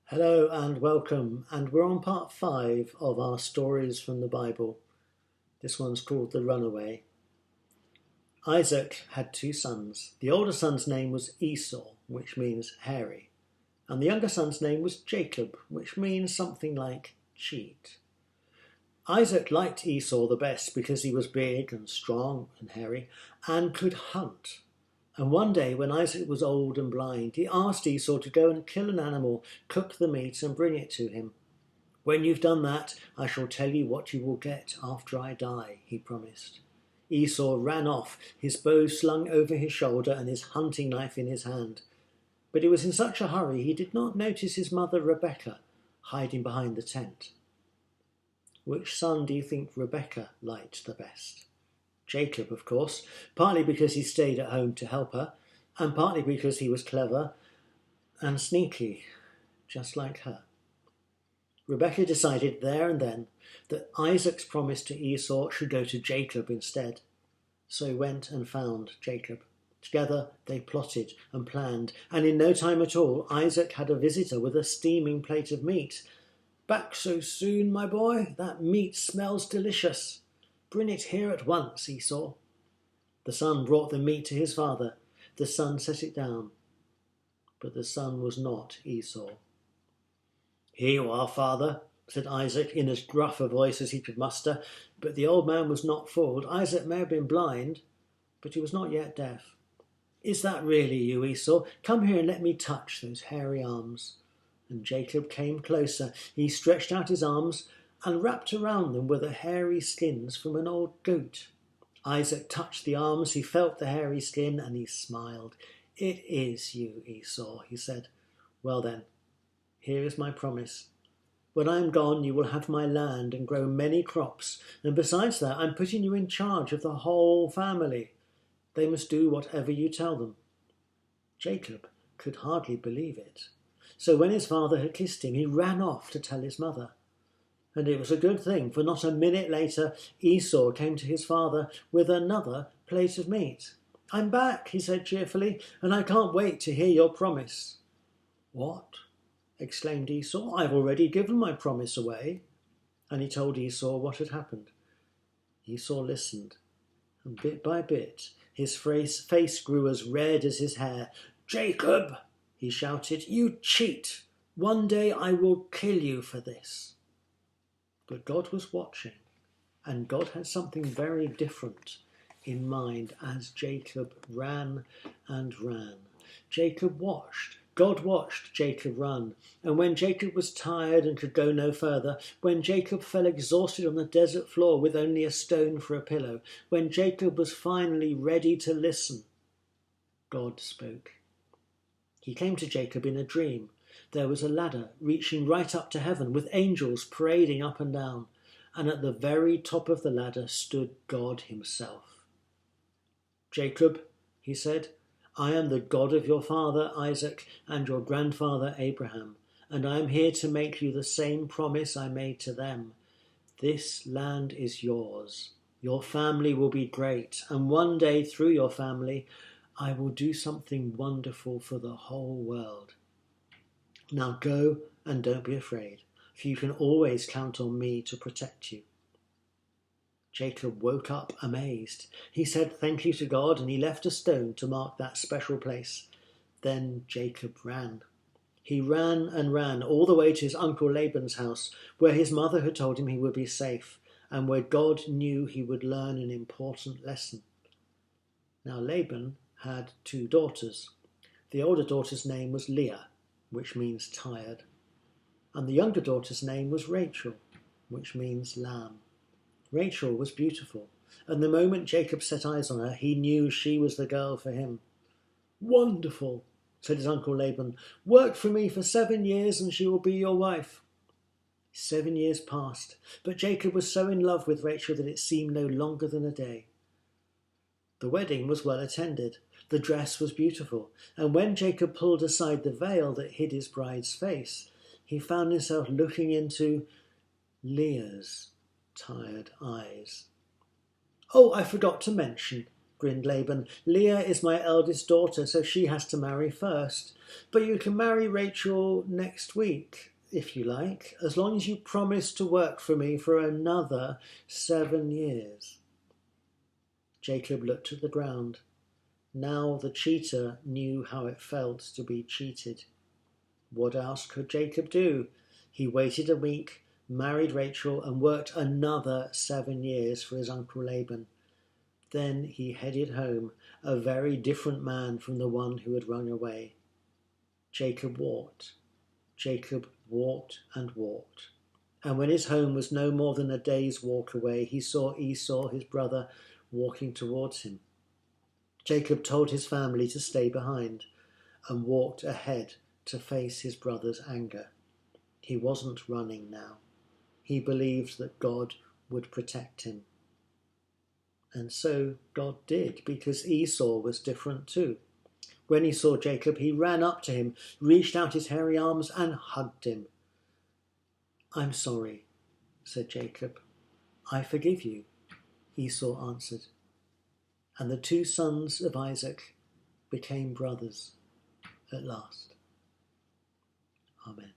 Hello and welcome, and we're on part 5 of our stories from the Bible. This one's called The Runaway. Isaac had 2 sons. The older son's name was Esau, which means hairy, and the younger son's name was Jacob, which means something like cheat. Isaac liked Esau the best because he was big and strong and hairy and could hunt. And one day, when Isaac was old and blind, he asked Esau to go and kill an animal, cook the meat, and bring it to him. "When you've done that, I shall tell you what you will get after I die," he promised. Esau ran off, his bow slung over his shoulder and his hunting knife in his hand. But he was in such a hurry he did not notice his mother Rebekah hiding behind the tent. Which son do you think Rebekah liked the best? Jacob, of course, partly because he stayed at home to help her, and partly because he was clever and sneaky, just like her. Rebekah decided there and then that Isaac's promise to Esau should go to Jacob instead. So he went and found Jacob. Together they plotted and planned, and in no time at all Isaac had a visitor with a steaming plate of meat. "Back so soon, my boy? That meat smells delicious. Bring it here at once, Esau." The son brought the meat to his father. The son set it down. But the son was not Esau. "Here you are, father," said Isaac in as gruff a voice as he could muster. But the old man was not fooled. Isaac may have been blind, but he was not yet deaf. "Is that really you, Esau? Come here and let me touch those hairy arms." And Jacob came closer. He stretched out his arms and wrapped around them were the hairy skins from an old goat. Isaac touched the arms, he felt the hairy skin, and he smiled. "It is you, Esau," he said. "Well then, here is my promise. When I am gone, you will have my land and grow many crops, and besides that, I'm putting you in charge of the whole family. They must do whatever you tell them." Jacob could hardly believe it. So when his father had kissed him, he ran off to tell his mother. And it was a good thing, for not a minute later Esau came to his father with another plate of meat. "I'm back," he said cheerfully, "and I can't wait to hear your promise." "What?" exclaimed Esau. "I've already given my promise away." And he told Esau what had happened. Esau listened, and bit by bit his face grew as red as his hair. "Jacob," he shouted, "you cheat! One day I will kill you for this." But God was watching, and God had something very different in mind as Jacob ran and ran. Jacob watched. God watched Jacob run, and when Jacob was tired and could go no further, when Jacob fell exhausted on the desert floor with only a stone for a pillow, when Jacob was finally ready to listen, God spoke. He came to Jacob in a dream. There was a ladder reaching right up to heaven with angels parading up and down, and at the very top of the ladder stood God himself. "Jacob," he said, "I am the God of your father Isaac and your grandfather Abraham, and I am here to make you the same promise I made to them. This land is yours. Your family will be great, and one day through your family I will do something wonderful for the whole world. Now go and don't be afraid, for you can always count on me to protect you." Jacob woke up amazed. He said thank you to God, and he left a stone to mark that special place. Then Jacob ran. He ran and ran all the way to his uncle Laban's house, where his mother had told him he would be safe, and where God knew he would learn an important lesson. Now Laban had 2 daughters. The older daughter's name was Leah, which means tired, and the younger daughter's name was Rachel, which means lamb. Rachel was beautiful, and the moment Jacob set eyes on her, he knew she was the girl for him. "Wonderful," said his uncle Laban. "Work for me for 7 years and she will be your wife." 7 years passed, but Jacob was so in love with Rachel that it seemed no longer than a day. The wedding was well attended. The dress was beautiful, and when Jacob pulled aside the veil that hid his bride's face, he found himself looking into Leah's tired eyes. "Oh, I forgot to mention," grinned Laban. "Leah is my eldest daughter, so she has to marry first. But you can marry Rachel next week, if you like, as long as you promise to work for me for another 7 years." Jacob looked at the ground. Now the cheater knew how it felt to be cheated. What else could Jacob do? He waited a week, married Rachel, and worked another 7 years for his uncle Laban. Then he headed home, a very different man from the one who had run away. Jacob walked and walked. And when his home was no more than a day's walk away, he saw Esau, his brother, walking towards him. Jacob told his family to stay behind and walked ahead to face his brother's anger. He wasn't running now. He believed that God would protect him. And so God did, because Esau was different too. When he saw Jacob, he ran up to him, reached out his hairy arms and hugged him. "I'm sorry," said Jacob. "I forgive you," Esau answered. And the two sons of Isaac became brothers at last. Amen.